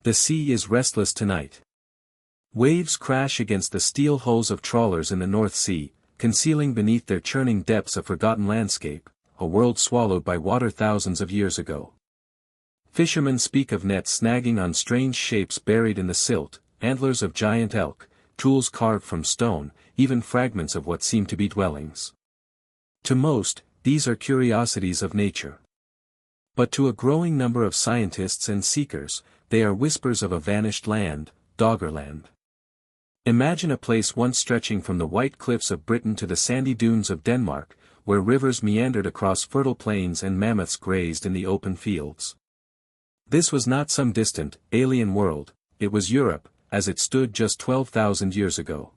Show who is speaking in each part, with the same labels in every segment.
Speaker 1: The sea is restless tonight. Waves crash against the steel hulls of trawlers in the North Sea, concealing beneath their churning depths a forgotten landscape, a world swallowed by water thousands of years ago. Fishermen speak of nets snagging on strange shapes buried in the silt, antlers of giant elk, tools carved from stone, even fragments of what seem to be dwellings. To most, these are curiosities of nature. But to a growing number of scientists and seekers, they are whispers of a vanished land, Doggerland. Imagine a place once stretching from the white cliffs of Britain to the sandy dunes of Denmark, where rivers meandered across fertile plains and mammoths grazed in the open fields. This was not some distant, alien world, it was Europe, as it stood just 12,000 years ago.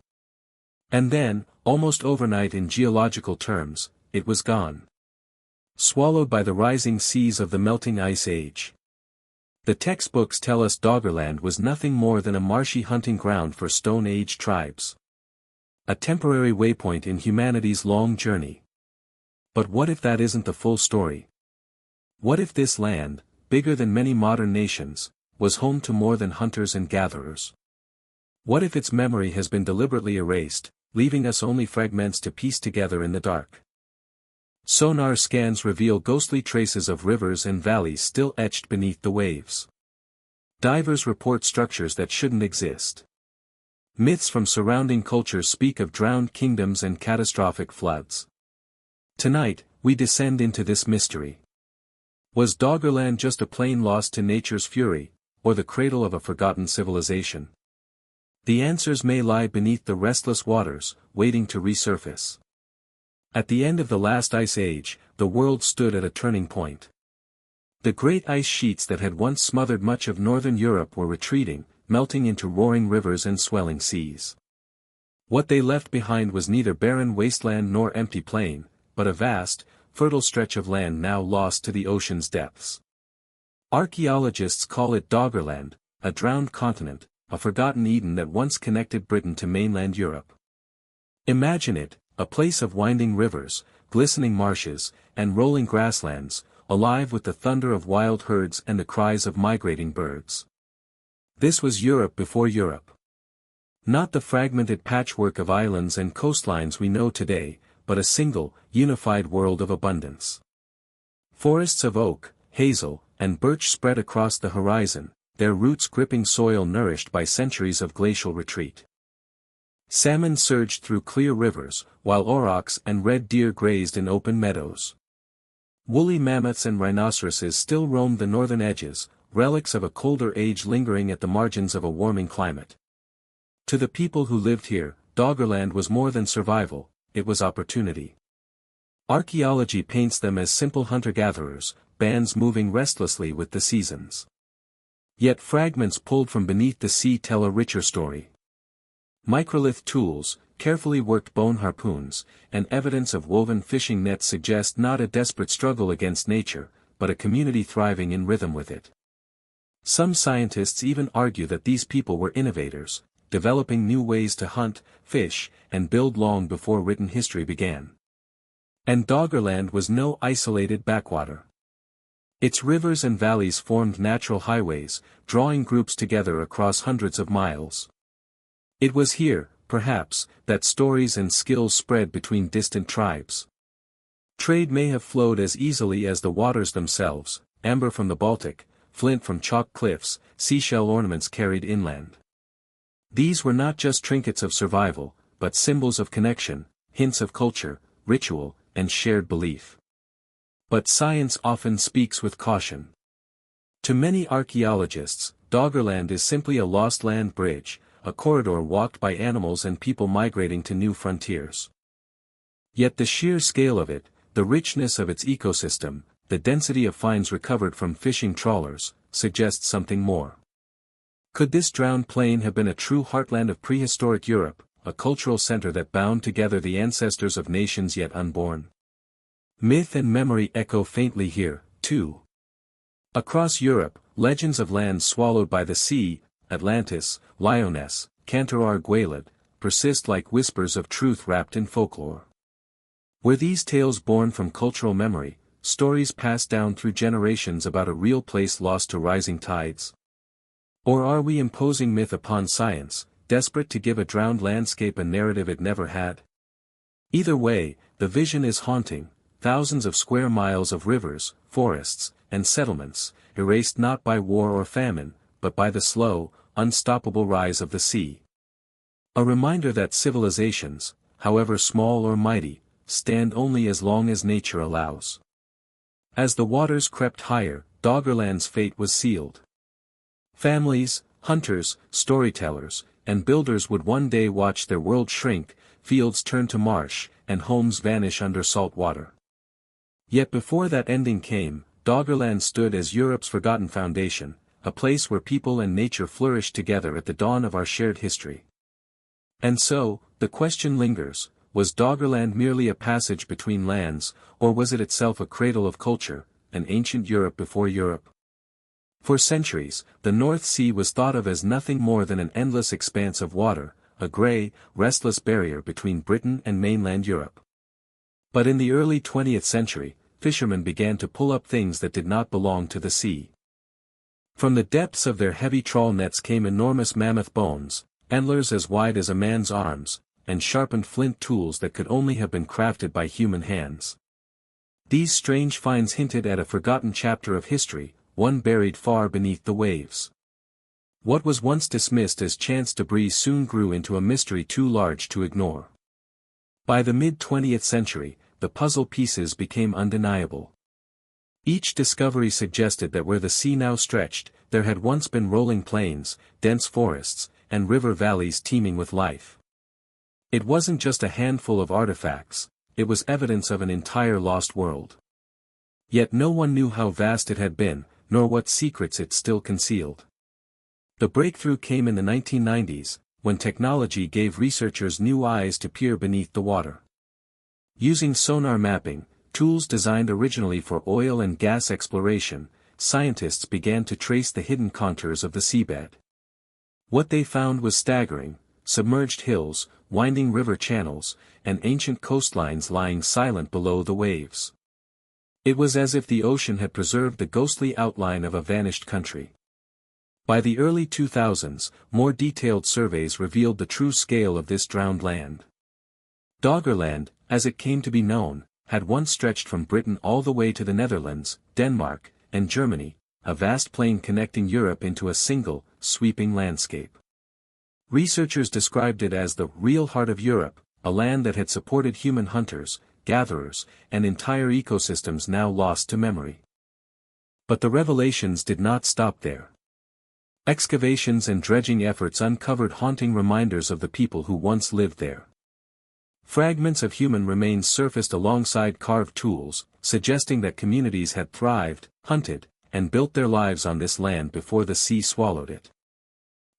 Speaker 1: And then, almost overnight in geological terms, it was gone. Swallowed by the rising seas of the melting ice age. The textbooks tell us Doggerland was nothing more than a marshy hunting ground for Stone Age tribes. A temporary waypoint in humanity's long journey. But what if that isn't the full story? What if this land, bigger than many modern nations, was home to more than hunters and gatherers? What if its memory has been deliberately erased, leaving us only fragments to piece together in the dark? Sonar scans reveal ghostly traces of rivers and valleys still etched beneath the waves. Divers report structures that shouldn't exist. Myths from surrounding cultures speak of drowned kingdoms and catastrophic floods. Tonight, we descend into this mystery. Was Doggerland just a plain lost to nature's fury, or the cradle of a forgotten civilization? The answers may lie beneath the restless waters, waiting to resurface. At the end of the last ice age, the world stood at a turning point. The great ice sheets that had once smothered much of northern Europe were retreating, melting into roaring rivers and swelling seas. What they left behind was neither barren wasteland nor empty plain, but a vast, fertile stretch of land now lost to the ocean's depths. Archaeologists call it Doggerland, a drowned continent, a forgotten Eden that once connected Britain to mainland Europe. Imagine it, a place of winding rivers, glistening marshes, and rolling grasslands, alive with the thunder of wild herds and the cries of migrating birds. This was Europe before Europe. Not the fragmented patchwork of islands and coastlines we know today, but a single, unified world of abundance. Forests of oak, hazel, and birch spread across the horizon, their roots gripping soil nourished by centuries of glacial retreat. Salmon surged through clear rivers, while aurochs and red deer grazed in open meadows. Woolly mammoths and rhinoceroses still roamed the northern edges, relics of a colder age lingering at the margins of a warming climate. To the people who lived here, Doggerland was more than survival, it was opportunity. Archaeology paints them as simple hunter-gatherers, bands moving restlessly with the seasons. Yet fragments pulled from beneath the sea tell a richer story. Microlith tools, carefully worked bone harpoons, and evidence of woven fishing nets suggest not a desperate struggle against nature, but a community thriving in rhythm with it. Some scientists even argue that these people were innovators, developing new ways to hunt, fish, and build long before written history began. And Doggerland was no isolated backwater. Its rivers and valleys formed natural highways, drawing groups together across hundreds of miles. It was here, perhaps, that stories and skills spread between distant tribes. Trade may have flowed as easily as the waters themselves, amber from the Baltic, flint from chalk cliffs, seashell ornaments carried inland. These were not just trinkets of survival, but symbols of connection, hints of culture, ritual, and shared belief. But science often speaks with caution. To many archaeologists, Doggerland is simply a lost land bridge, a corridor walked by animals and people migrating to new frontiers. Yet the sheer scale of it, the richness of its ecosystem, the density of finds recovered from fishing trawlers, suggests something more. Could this drowned plain have been a true heartland of prehistoric Europe, a cultural center that bound together the ancestors of nations yet unborn? Myth and memory echo faintly here, too. Across Europe, legends of lands swallowed by the sea, Atlantis, Lyonesse, Cantor Guelad, persist like whispers of truth wrapped in folklore. Were these tales born from cultural memory, stories passed down through generations about a real place lost to rising tides? Or are we imposing myth upon science, desperate to give a drowned landscape a narrative it never had? Either way, the vision is haunting, thousands of square miles of rivers, forests, and settlements, erased not by war or famine, but by the slow, unstoppable rise of the sea. A reminder that civilizations, however small or mighty, stand only as long as nature allows. As the waters crept higher, Doggerland's fate was sealed. Families, hunters, storytellers, and builders would one day watch their world shrink, fields turn to marsh, and homes vanish under salt water. Yet before that ending came, Doggerland stood as Europe's forgotten foundation, a place where people and nature flourished together at the dawn of our shared history. And so, the question lingers, was Doggerland merely a passage between lands, or was it itself a cradle of culture, an ancient Europe before Europe? For centuries, the North Sea was thought of as nothing more than an endless expanse of water, a grey, restless barrier between Britain and mainland Europe. But in the early 20th century, fishermen began to pull up things that did not belong to the sea. From the depths of their heavy trawl nets came enormous mammoth bones, antlers as wide as a man's arms, and sharpened flint tools that could only have been crafted by human hands. These strange finds hinted at a forgotten chapter of history, one buried far beneath the waves. What was once dismissed as chance debris soon grew into a mystery too large to ignore. By the mid-20th century, the puzzle pieces became undeniable. Each discovery suggested that where the sea now stretched, there had once been rolling plains, dense forests, and river valleys teeming with life. It wasn't just a handful of artifacts, it was evidence of an entire lost world. Yet no one knew how vast it had been, nor what secrets it still concealed. The breakthrough came in the 1990s, when technology gave researchers new eyes to peer beneath the water. Using sonar mapping, tools designed originally for oil and gas exploration, scientists began to trace the hidden contours of the seabed. What they found was staggering: submerged hills, winding river channels, and ancient coastlines lying silent below the waves. It was as if the ocean had preserved the ghostly outline of a vanished country. By the early 2000s, more detailed surveys revealed the true scale of this drowned land. Doggerland, as it came to be known, had once stretched from Britain all the way to the Netherlands, Denmark, and Germany, a vast plain connecting Europe into a single, sweeping landscape. Researchers described it as the real heart of Europe, a land that had supported human hunters, gatherers, and entire ecosystems now lost to memory. But the revelations did not stop there. Excavations and dredging efforts uncovered haunting reminders of the people who once lived there. Fragments of human remains surfaced alongside carved tools, suggesting that communities had thrived, hunted, and built their lives on this land before the sea swallowed it.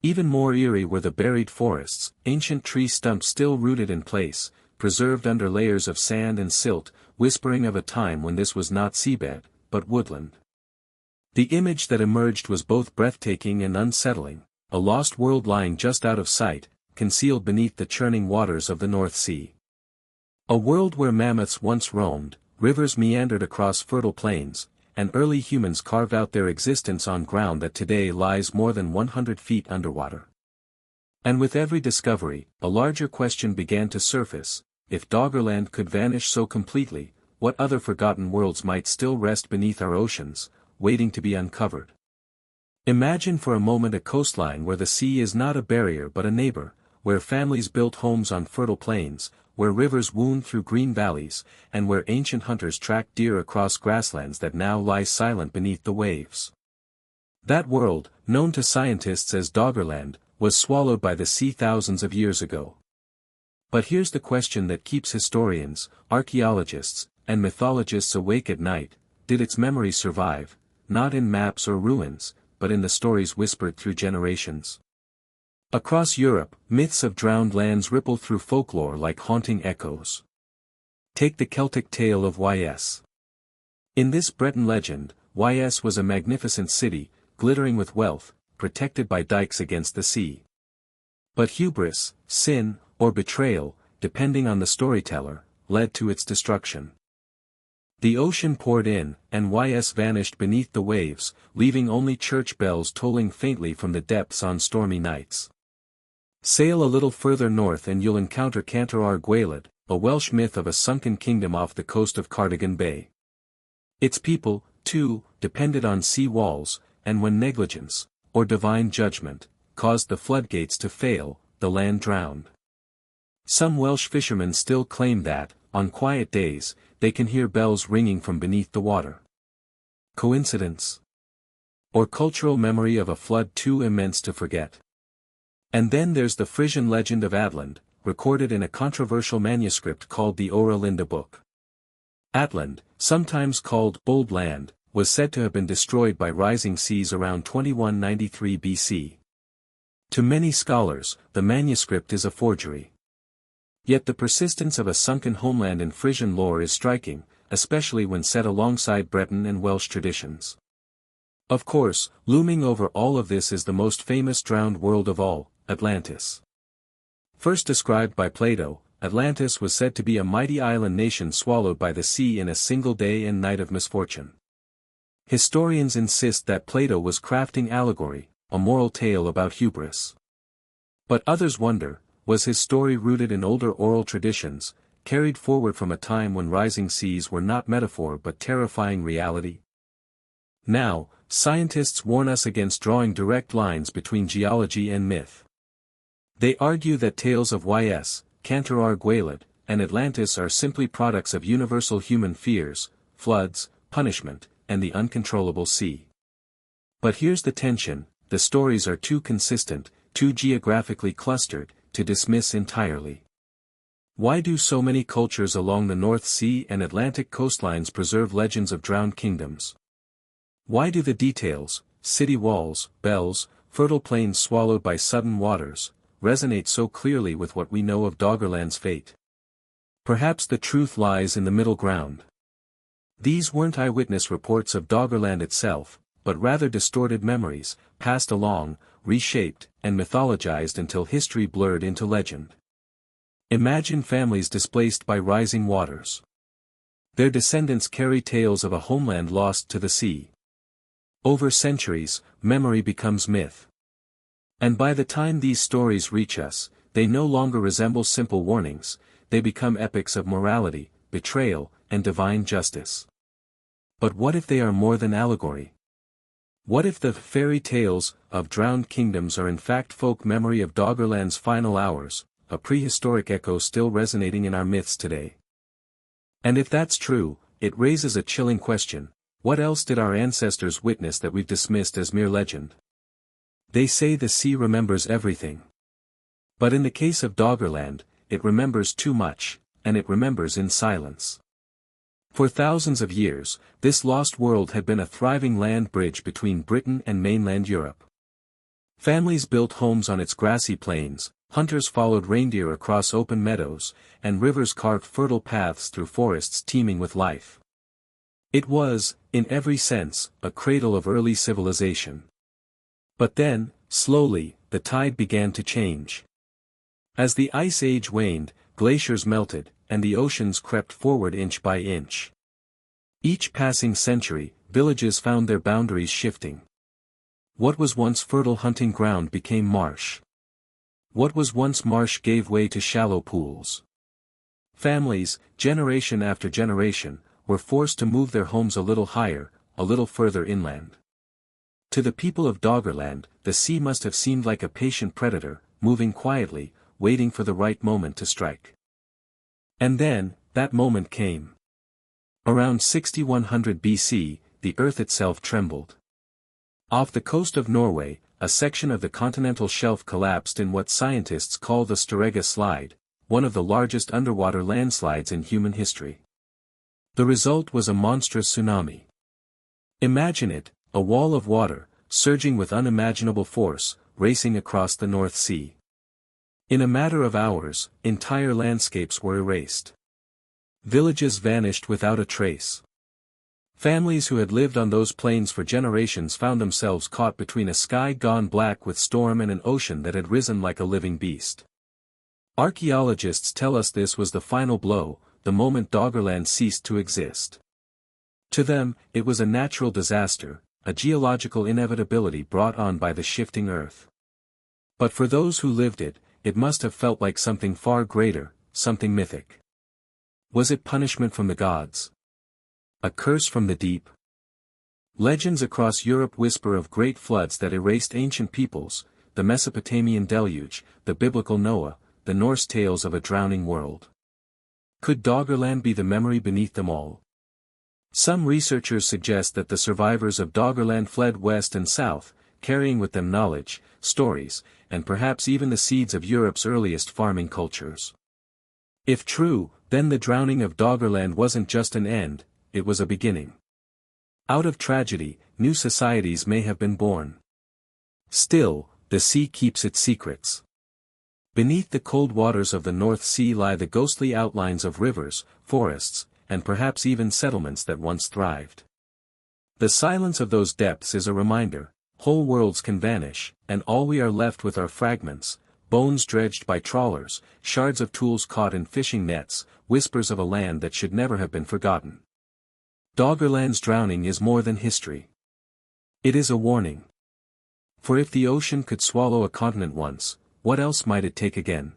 Speaker 1: Even more eerie were the buried forests, ancient tree stumps still rooted in place, preserved under layers of sand and silt, whispering of a time when this was not seabed, but woodland. The image that emerged was both breathtaking and unsettling, a lost world lying just out of sight, concealed beneath the churning waters of the North Sea. A world where mammoths once roamed, rivers meandered across fertile plains, and early humans carved out their existence on ground that today lies more than 100 feet underwater. And with every discovery, a larger question began to surface: if Doggerland could vanish so completely, what other forgotten worlds might still rest beneath our oceans, waiting to be uncovered? Imagine for a moment a coastline where the sea is not a barrier but a neighbor, where families built homes on fertile plains, where rivers wound through green valleys, and where ancient hunters tracked deer across grasslands that now lie silent beneath the waves. That world, known to scientists as Doggerland, was swallowed by the sea thousands of years ago. But here's the question that keeps historians, archaeologists, and mythologists awake at night: did its memory survive, not in maps or ruins, but in the stories whispered through generations? Across Europe, myths of drowned lands ripple through folklore like haunting echoes. Take the Celtic tale of Ys. In this Breton legend, Ys was a magnificent city, glittering with wealth, protected by dikes against the sea. But hubris, sin, or betrayal, depending on the storyteller, led to its destruction. The ocean poured in, and YS vanished beneath the waves, leaving only church bells tolling faintly from the depths on stormy nights. Sail a little further north and you'll encounter Cantor Gwaelad, a Welsh myth of a sunken kingdom off the coast of Cardigan Bay. Its people, too, depended on sea walls, and when negligence, or divine judgment, caused the floodgates to fail, the land drowned. Some Welsh fishermen still claim that, on quiet days, they can hear bells ringing from beneath the water. Coincidence? Or cultural memory of a flood too immense to forget? And then there's the Frisian legend of Atland, recorded in a controversial manuscript called the Ora Linda Book. Atland, sometimes called Old Land, was said to have been destroyed by rising seas around 2193 BC. To many scholars, the manuscript is a forgery. Yet the persistence of a sunken homeland in Frisian lore is striking, especially when set alongside Breton and Welsh traditions. Of course, looming over all of this is the most famous drowned world of all, Atlantis. First described by Plato, Atlantis was said to be a mighty island nation swallowed by the sea in a single day and night of misfortune. Historians insist that Plato was crafting allegory, a moral tale about hubris. But others wonder, was his story rooted in older oral traditions, carried forward from a time when rising seas were not metaphor but terrifying reality? Now, scientists warn us against drawing direct lines between geology and myth. They argue that tales of YS, Cantor Gwaelad, and Atlantis are simply products of universal human fears, floods, punishment, and the uncontrollable sea. But here's the tension: the stories are too consistent, too geographically clustered, to dismiss entirely. Why do so many cultures along the North Sea and Atlantic coastlines preserve legends of drowned kingdoms? Why do the details, city walls, bells, fertile plains swallowed by sudden waters, resonate so clearly with what we know of Doggerland's fate? Perhaps the truth lies in the middle ground. These weren't eyewitness reports of Doggerland itself, but rather distorted memories, passed along, reshaped, and mythologized until history blurred into legend. Imagine families displaced by rising waters. Their descendants carry tales of a homeland lost to the sea. Over centuries, memory becomes myth. And by the time these stories reach us, they no longer resemble simple warnings, they become epics of morality, betrayal, and divine justice. But what if they are more than allegory? What if the fairy tales of drowned kingdoms are in fact folk memory of Doggerland's final hours, a prehistoric echo still resonating in our myths today? And if that's true, it raises a chilling question: what else did our ancestors witness that we've dismissed as mere legend? They say the sea remembers everything. But in the case of Doggerland, it remembers too much, and it remembers in silence. For thousands of years, this lost world had been a thriving land bridge between Britain and mainland Europe. Families built homes on its grassy plains, hunters followed reindeer across open meadows, and rivers carved fertile paths through forests teeming with life. It was, in every sense, a cradle of early civilization. But then, slowly, the tide began to change. As the Ice Age waned, glaciers melted, and the oceans crept forward inch by inch. Each passing century, villages found their boundaries shifting. What was once fertile hunting ground became marsh. What was once marsh gave way to shallow pools. Families, generation after generation, were forced to move their homes a little higher, a little further inland. To the people of Doggerland, the sea must have seemed like a patient predator, moving quietly, waiting for the right moment to strike. And then, that moment came. Around 6100 BC, the earth itself trembled. Off the coast of Norway, a section of the continental shelf collapsed in what scientists call the Storegga Slide, one of the largest underwater landslides in human history. The result was a monstrous tsunami. Imagine it, a wall of water, surging with unimaginable force, racing across the North Sea. In a matter of hours, entire landscapes were erased. Villages vanished without a trace. Families who had lived on those plains for generations found themselves caught between a sky gone black with storm and an ocean that had risen like a living beast. Archaeologists tell us this was the final blow, the moment Doggerland ceased to exist. To them, it was a natural disaster, a geological inevitability brought on by the shifting earth. But for those who lived it, it must have felt like something far greater, something mythic. Was it punishment from the gods? A curse from the deep? Legends across Europe whisper of great floods that erased ancient peoples, the Mesopotamian deluge, the biblical Noah, the Norse tales of a drowning world. Could Doggerland be the memory beneath them all? Some researchers suggest that the survivors of Doggerland fled west and south, carrying with them knowledge, stories, and perhaps even the seeds of Europe's earliest farming cultures. If true, then the drowning of Doggerland wasn't just an end, it was a beginning. Out of tragedy, new societies may have been born. Still, the sea keeps its secrets. Beneath the cold waters of the North Sea lie the ghostly outlines of rivers, forests, and perhaps even settlements that once thrived. The silence of those depths is a reminder: whole worlds can vanish, and all we are left with are fragments, bones dredged by trawlers, shards of tools caught in fishing nets, whispers of a land that should never have been forgotten. Doggerland's drowning is more than history. It is a warning. For if the ocean could swallow a continent once, what else might it take again?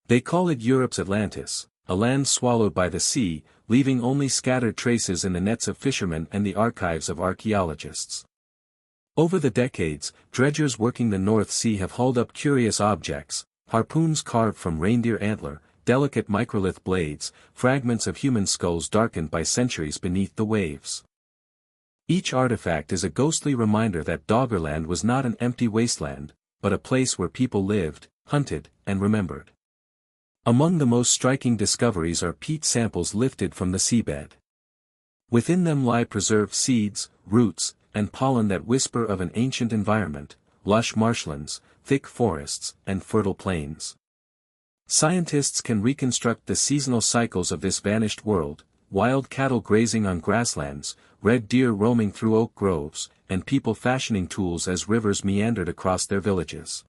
Speaker 1: They call it Europe's Atlantis, a land swallowed by the sea, leaving only scattered traces in the nets of fishermen and the archives of archaeologists. Over the decades, dredgers working the North Sea have hauled up curious objects: harpoons carved from reindeer antler, delicate microlith blades, fragments of human skulls darkened by centuries beneath the waves. Each artifact is a ghostly reminder that Doggerland was not an empty wasteland, but a place where people lived, hunted, and remembered. Among the most striking discoveries are peat samples lifted from the seabed. Within them lie preserved seeds, roots, and pollen that whisper of an ancient environment: lush marshlands, thick forests, and fertile plains. Scientists can reconstruct the seasonal cycles of this vanished world: wild cattle grazing on grasslands, red deer roaming through oak groves, and people fashioning tools as rivers meandered across their villages.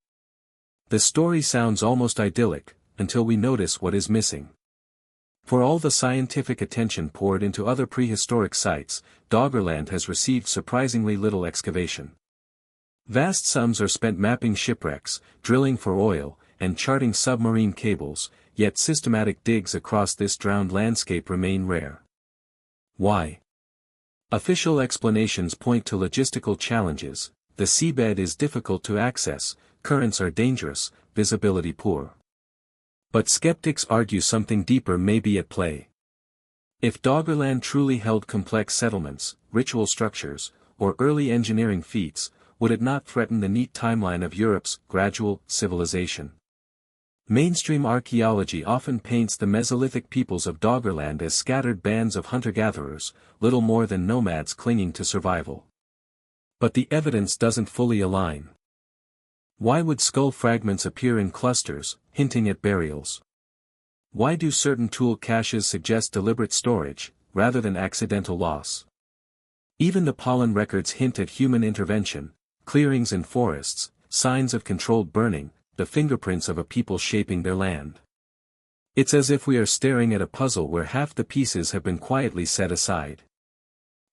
Speaker 1: The story sounds almost idyllic, until we notice what is missing. For all the scientific attention poured into other prehistoric sites, Doggerland has received surprisingly little excavation. Vast sums are spent mapping shipwrecks, drilling for oil, and charting submarine cables, yet systematic digs across this drowned landscape remain rare. Why? Official explanations point to logistical challenges: the seabed is difficult to access, currents are dangerous, visibility poor. But skeptics argue something deeper may be at play. If Doggerland truly held complex settlements, ritual structures, or early engineering feats, would it not threaten the neat timeline of Europe's gradual civilization? Mainstream archaeology often paints the Mesolithic peoples of Doggerland as scattered bands of hunter-gatherers, little more than nomads clinging to survival. But the evidence doesn't fully align. Why would skull fragments appear in clusters, hinting at burials? Why do certain tool caches suggest deliberate storage, rather than accidental loss? Even the pollen records hint at human intervention: clearings in forests, signs of controlled burning, the fingerprints of a people shaping their land. It's as if we are staring at a puzzle where half the pieces have been quietly set aside.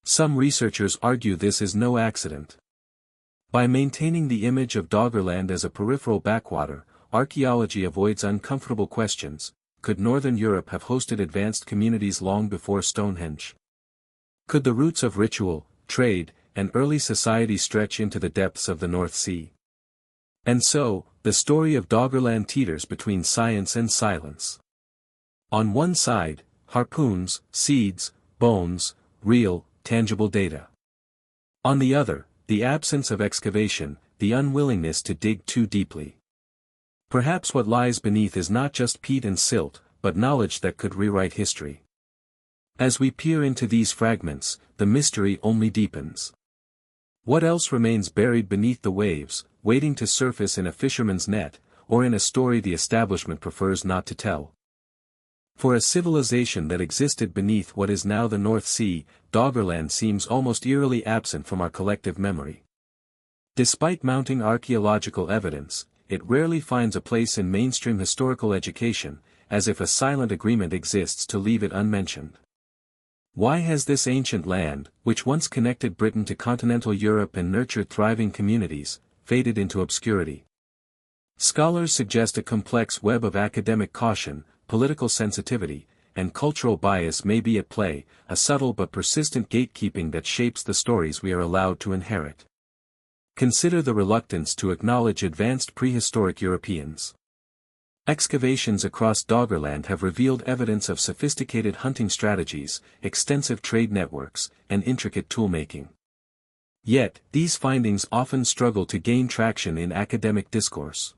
Speaker 1: Some researchers argue this is no accident. By maintaining the image of Doggerland as a peripheral backwater, archaeology avoids uncomfortable questions: could Northern Europe have hosted advanced communities long before Stonehenge? Could the roots of ritual, trade, and early society stretch into the depths of the North Sea? And so, the story of Doggerland teeters between science and silence. On one side, harpoons, seeds, bones, real, tangible data. On the other, the absence of excavation, the unwillingness to dig too deeply. Perhaps what lies beneath is not just peat and silt, but knowledge that could rewrite history. As we peer into these fragments, the mystery only deepens. What else remains buried beneath the waves, waiting to surface in a fisherman's net, or in a story the establishment prefers not to tell? For a civilization that existed beneath what is now the North Sea, Doggerland seems almost eerily absent from our collective memory. Despite mounting archaeological evidence, it rarely finds a place in mainstream historical education, as if a silent agreement exists to leave it unmentioned. Why has this ancient land, which once connected Britain to continental Europe and nurtured thriving communities, faded into obscurity? Scholars suggest a complex web of academic caution, political sensitivity, and cultural bias may be at play, a subtle but persistent gatekeeping that shapes the stories we are allowed to inherit. Consider the reluctance to acknowledge advanced prehistoric Europeans. Excavations across Doggerland have revealed evidence of sophisticated hunting strategies, extensive trade networks, and intricate toolmaking. Yet, these findings often struggle to gain traction in academic discourse.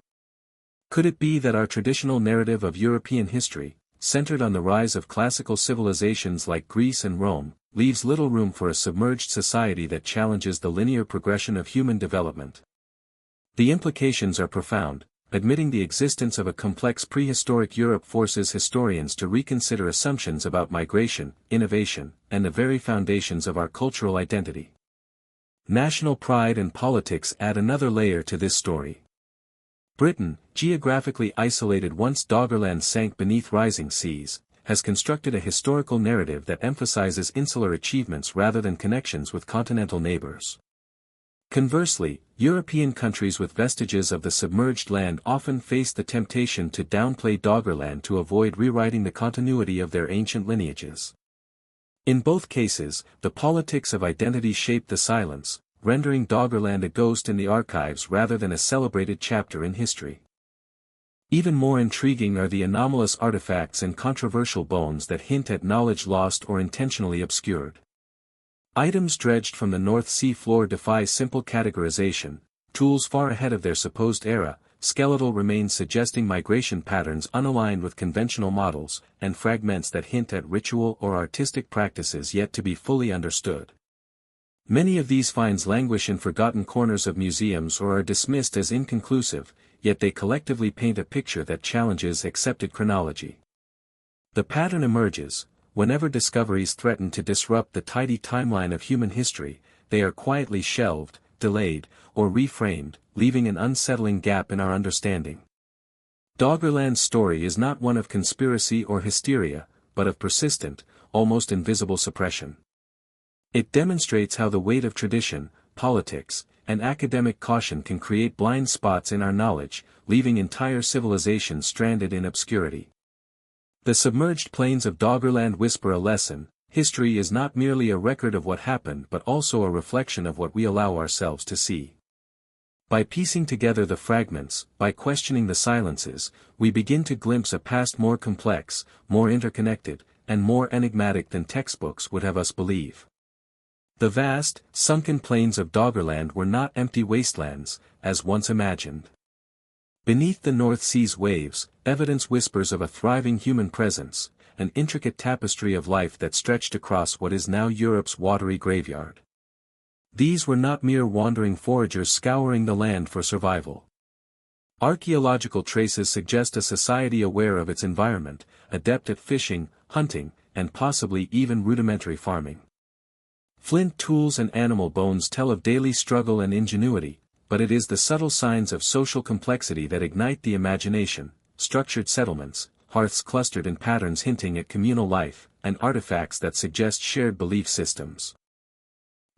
Speaker 1: Could it be that our traditional narrative of European history, centered on the rise of classical civilizations like Greece and Rome, leaves little room for a submerged society that challenges the linear progression of human development? The implications are profound. Admitting the existence of a complex prehistoric Europe forces historians to reconsider assumptions about migration, innovation, and the very foundations of our cultural identity. National pride and politics add another layer to this story. Britain, geographically isolated once Doggerland sank beneath rising seas, has constructed a historical narrative that emphasizes insular achievements rather than connections with continental neighbors. Conversely, European countries with vestiges of the submerged land often face the temptation to downplay Doggerland to avoid rewriting the continuity of their ancient lineages. In both cases, the politics of identity shape the silence, rendering Doggerland a ghost in the archives rather than a celebrated chapter in history. Even more intriguing are the anomalous artifacts and controversial bones that hint at knowledge lost or intentionally obscured. Items dredged from the North Sea floor defy simple categorization, tools far ahead of their supposed era, skeletal remains suggesting migration patterns unaligned with conventional models, and fragments that hint at ritual or artistic practices yet to be fully understood. Many of these finds languish in forgotten corners of museums or are dismissed as inconclusive, yet they collectively paint a picture that challenges accepted chronology. The pattern emerges. Whenever discoveries threaten to disrupt the tidy timeline of human history, they are quietly shelved, delayed, or reframed, leaving an unsettling gap in our understanding. Doggerland's story is not one of conspiracy or hysteria, but of persistent, almost invisible suppression. It demonstrates how the weight of tradition, politics, and academic caution can create blind spots in our knowledge, leaving entire civilizations stranded in obscurity. The submerged plains of Doggerland whisper a lesson: history is not merely a record of what happened but also a reflection of what we allow ourselves to see. By piecing together the fragments, by questioning the silences, we begin to glimpse a past more complex, more interconnected, and more enigmatic than textbooks would have us believe. The vast, sunken plains of Doggerland were not empty wastelands, as once imagined. Beneath the North Sea's waves, evidence whispers of a thriving human presence, an intricate tapestry of life that stretched across what is now Europe's watery graveyard. These were not mere wandering foragers scouring the land for survival. Archaeological traces suggest a society aware of its environment, adept at fishing, hunting, and possibly even rudimentary farming. Flint tools and animal bones tell of daily struggle and ingenuity, but it is the subtle signs of social complexity that ignite the imagination: structured settlements, hearths clustered in patterns hinting at communal life, and artifacts that suggest shared belief systems.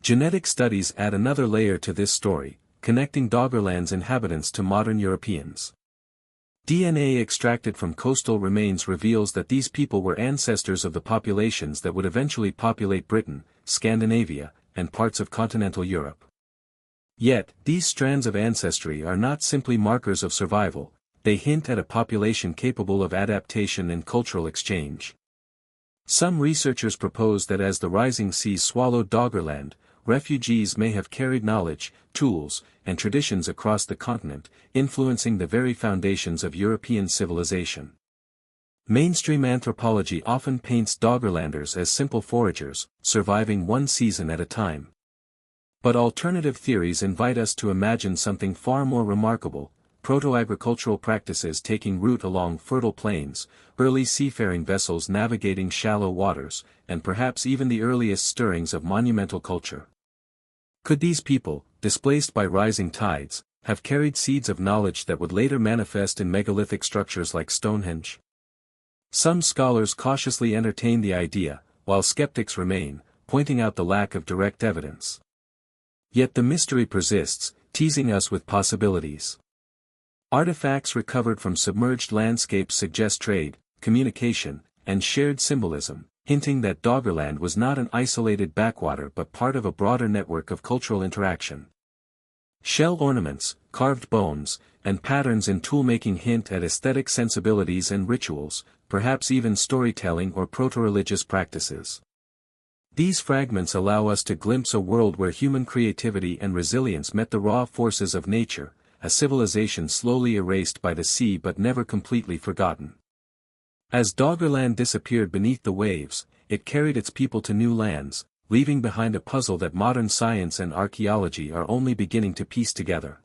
Speaker 1: Genetic studies add another layer to this story, connecting Doggerland's inhabitants to modern Europeans. DNA extracted from coastal remains reveals that these people were ancestors of the populations that would eventually populate Britain, Scandinavia, and parts of continental Europe. Yet, these strands of ancestry are not simply markers of survival, they hint at a population capable of adaptation and cultural exchange. Some researchers propose that as the rising seas swallowed Doggerland, refugees may have carried knowledge, tools, and traditions across the continent, influencing the very foundations of European civilization. Mainstream anthropology often paints Doggerlanders as simple foragers, surviving one season at a time. But alternative theories invite us to imagine something far more remarkable: proto-agricultural practices taking root along fertile plains, early seafaring vessels navigating shallow waters, and perhaps even the earliest stirrings of monumental culture. Could these people, displaced by rising tides, have carried seeds of knowledge that would later manifest in megalithic structures like Stonehenge? Some scholars cautiously entertain the idea, while skeptics remain, pointing out the lack of direct evidence. Yet the mystery persists, teasing us with possibilities. Artifacts recovered from submerged landscapes suggest trade, communication, and shared symbolism, hinting that Doggerland was not an isolated backwater but part of a broader network of cultural interaction. Shell ornaments, carved bones, and patterns in toolmaking hint at aesthetic sensibilities and rituals, perhaps even storytelling or proto-religious practices. These fragments allow us to glimpse a world where human creativity and resilience met the raw forces of nature, a civilization slowly erased by the sea but never completely forgotten. As Doggerland disappeared beneath the waves, it carried its people to new lands, leaving behind a puzzle that modern science and archaeology are only beginning to piece together.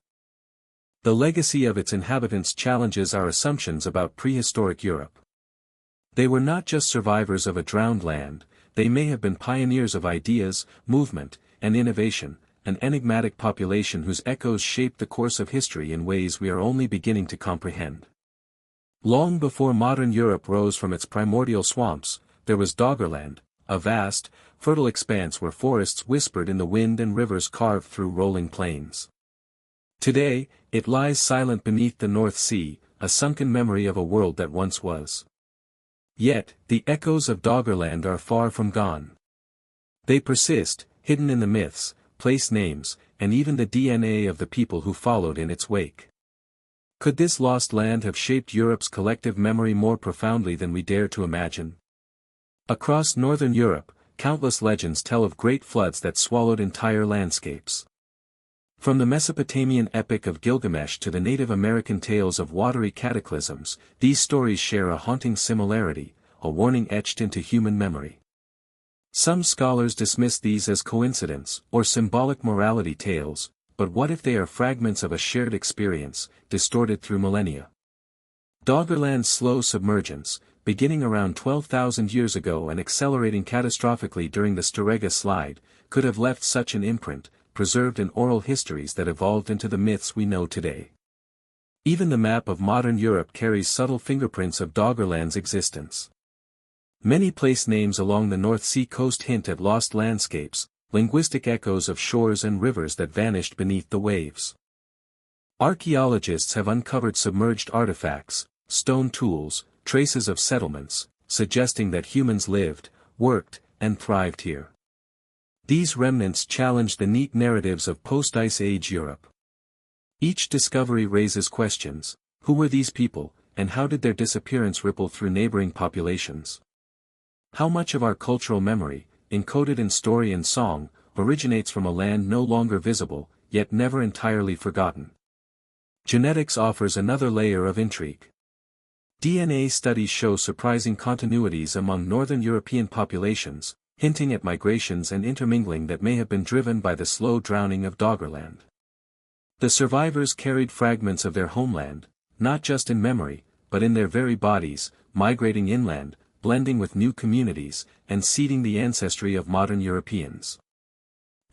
Speaker 1: The legacy of its inhabitants challenges our assumptions about prehistoric Europe. They were not just survivors of a drowned land, they may have been pioneers of ideas, movement, and innovation, an enigmatic population whose echoes shaped the course of history in ways we are only beginning to comprehend. Long before modern Europe rose from its primordial swamps, there was Doggerland, a vast, fertile expanse where forests whispered in the wind and rivers carved through rolling plains. Today, it lies silent beneath the North Sea, a sunken memory of a world that once was. Yet, the echoes of Doggerland are far from gone. They persist, hidden in the myths, place names, and even the DNA of the people who followed in its wake. Could this lost land have shaped Europe's collective memory more profoundly than we dare to imagine? Across northern Europe, countless legends tell of great floods that swallowed entire landscapes. From the Mesopotamian epic of Gilgamesh to the Native American tales of watery cataclysms, these stories share a haunting similarity, a warning etched into human memory. Some scholars dismiss these as coincidence or symbolic morality tales, but what if they are fragments of a shared experience, distorted through millennia? Doggerland's slow submergence, beginning around 12,000 years ago and accelerating catastrophically during the Storegga slide, could have left such an imprint, preserved in oral histories that evolved into the myths we know today. Even the map of modern Europe carries subtle fingerprints of Doggerland's existence. Many place names along the North Sea coast hint at lost landscapes, linguistic echoes of shores and rivers that vanished beneath the waves. Archaeologists have uncovered submerged artifacts, stone tools, traces of settlements, suggesting that humans lived, worked, and thrived here. These remnants challenge the neat narratives of post-Ice Age Europe. Each discovery raises questions: who were these people, and how did their disappearance ripple through neighboring populations? How much of our cultural memory, encoded in story and song, originates from a land no longer visible, yet never entirely forgotten? Genetics offers another layer of intrigue. DNA studies show surprising continuities among northern European populations, hinting at migrations and intermingling that may have been driven by the slow drowning of Doggerland. The survivors carried fragments of their homeland, not just in memory, but in their very bodies, migrating inland, blending with new communities, and seeding the ancestry of modern Europeans.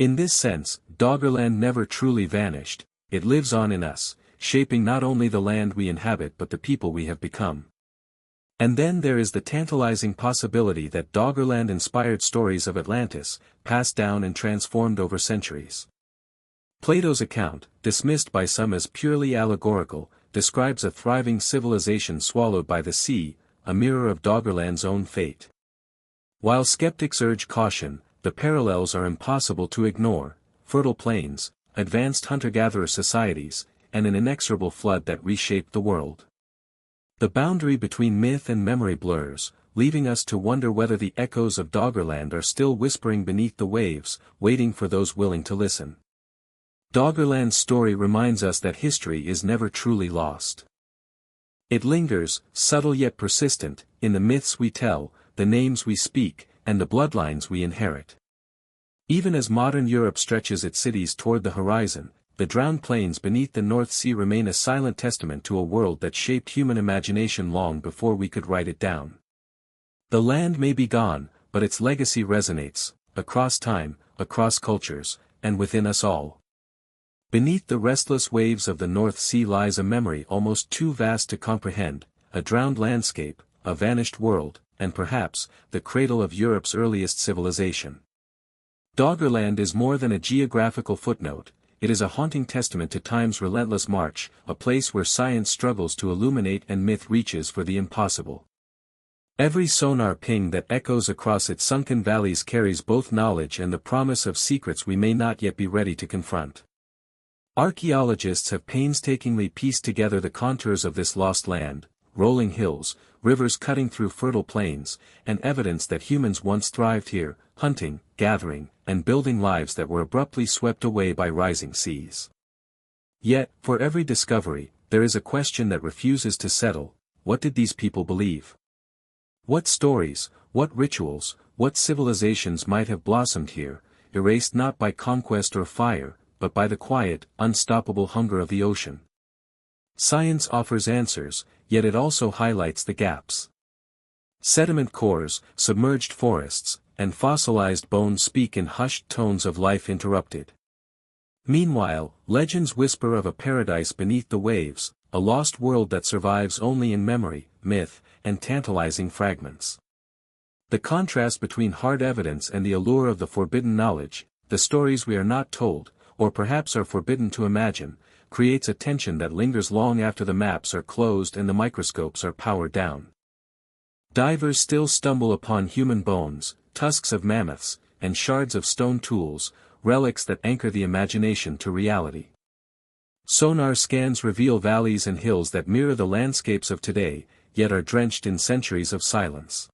Speaker 1: In this sense, Doggerland never truly vanished, it lives on in us, shaping not only the land we inhabit but the people we have become. And then there is the tantalizing possibility that Doggerland inspired stories of Atlantis, passed down and transformed over centuries. Plato's account, dismissed by some as purely allegorical, describes a thriving civilization swallowed by the sea, a mirror of Doggerland's own fate. While skeptics urge caution, the parallels are impossible to ignore: fertile plains, advanced hunter-gatherer societies, and an inexorable flood that reshaped the world. The boundary between myth and memory blurs, leaving us to wonder whether the echoes of Doggerland are still whispering beneath the waves, waiting for those willing to listen. Doggerland's story reminds us that history is never truly lost. It lingers, subtle yet persistent, in the myths we tell, the names we speak, and the bloodlines we inherit. Even as modern Europe stretches its cities toward the horizon, the drowned plains beneath the North Sea remain a silent testament to a world that shaped human imagination long before we could write it down. The land may be gone, but its legacy resonates, across time, across cultures, and within us all. Beneath the restless waves of the North Sea lies a memory almost too vast to comprehend, a drowned landscape, a vanished world, and perhaps, the cradle of Europe's earliest civilization. Doggerland is more than a geographical footnote, it is a haunting testament to time's relentless march, a place where science struggles to illuminate and myth reaches for the impossible. Every sonar ping that echoes across its sunken valleys carries both knowledge and the promise of secrets we may not yet be ready to confront. Archaeologists have painstakingly pieced together the contours of this lost land, rolling hills, rivers cutting through fertile plains, and evidence that humans once thrived here, hunting, gathering, and building lives that were abruptly swept away by rising seas. Yet, for every discovery, there is a question that refuses to settle: what did these people believe? What stories, what rituals, what civilizations might have blossomed here, erased not by conquest or fire, but by the quiet, unstoppable hunger of the ocean? Science offers answers, yet it also highlights the gaps. Sediment cores, submerged forests, and fossilized bones speak in hushed tones of life interrupted. Meanwhile, legends whisper of a paradise beneath the waves, a lost world that survives only in memory, myth, and tantalizing fragments. The contrast between hard evidence and the allure of the forbidden knowledge, the stories we are not told, or perhaps are forbidden to imagine, creates a tension that lingers long after the maps are closed and the microscopes are powered down. Divers still stumble upon human bones, tusks of mammoths, and shards of stone tools, relics that anchor the imagination to reality. Sonar scans reveal valleys and hills that mirror the landscapes of today, yet are drenched in centuries of silence.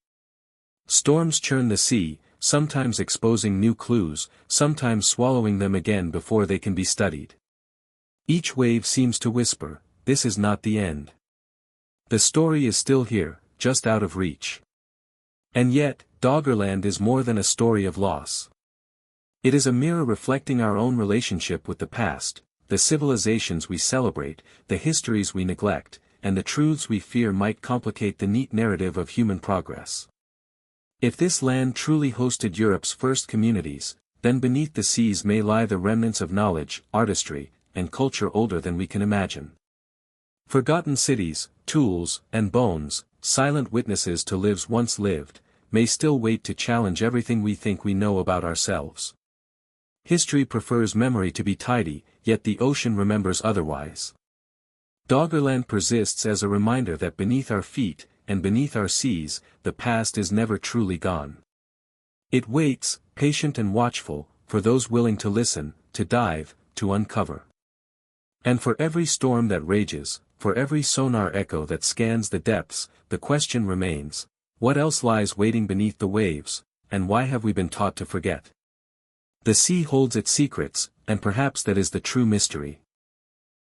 Speaker 1: Storms churn the sea, sometimes exposing new clues, sometimes swallowing them again before they can be studied. Each wave seems to whisper, "This is not the end." The story is still here, just out of reach. And yet, Doggerland is more than a story of loss. It is a mirror reflecting our own relationship with the past, the civilizations we celebrate, the histories we neglect, and the truths we fear might complicate the neat narrative of human progress. If this land truly hosted Europe's first communities, then beneath the seas may lie the remnants of knowledge, artistry, and culture older than we can imagine. Forgotten cities, tools, and bones, silent witnesses to lives once lived, may still wait to challenge everything we think we know about ourselves. History prefers memory to be tidy, yet the ocean remembers otherwise. Doggerland persists as a reminder that beneath our feet, and beneath our seas, the past is never truly gone. It waits, patient and watchful, for those willing to listen, to dive, to uncover. And for every storm that rages, for every sonar echo that scans the depths, the question remains: what else lies waiting beneath the waves, and why have we been taught to forget? The sea holds its secrets, and perhaps that is the true mystery.